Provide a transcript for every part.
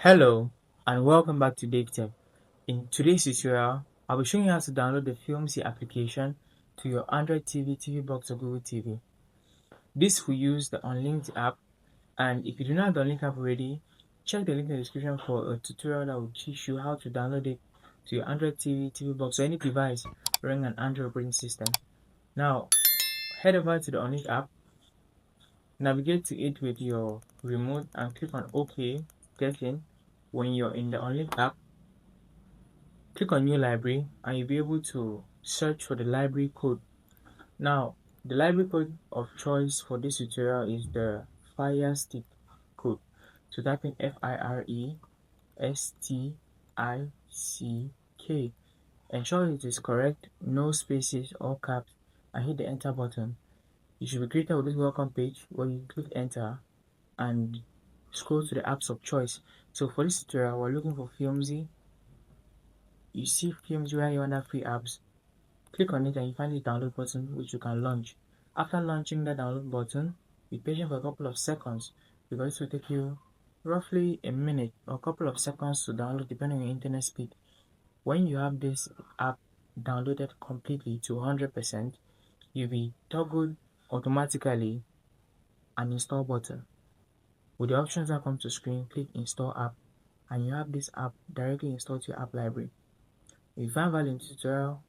Hello and welcome back to DaveTech. In today's tutorial, I'll be showing you how to download the Filmzie application to your Android TV, TV box or Google TV. This will use the Unlinked app, and if you do not have the Unlinked app already, check the link in the description for a tutorial that will teach you how to download it to your Android TV, TV box or any device running an Android operating system. Now, head over to the Unlinked app, navigate to it with your remote and click on OK, get in. When you're in the Unlinked app, click on New Library and you'll be able to search for the library code. Now, the library code of choice for this tutorial is the Fire Stick code. So type in FIRESTICK. Ensure it is correct, no spaces or caps, and hit the enter button. You should be greeted with this welcome page where you click enter and scroll to the apps of choice. So for this tutorial, we're looking for Filmzie. You see Filmzie right here under free apps. Click on it and you find the download button which you can launch. After launching the download button, be patient for a couple of seconds because it will take you roughly a minute or a couple of seconds to download depending on your internet speed. When you have this app downloaded completely to 100%, you'll be toggled automatically an install button. With the options that come to screen, click install app and you have this app directly installed to your app library. If you find value in the tutorial,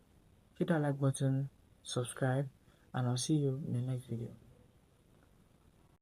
hit that like button, subscribe, and I'll see you in the next video.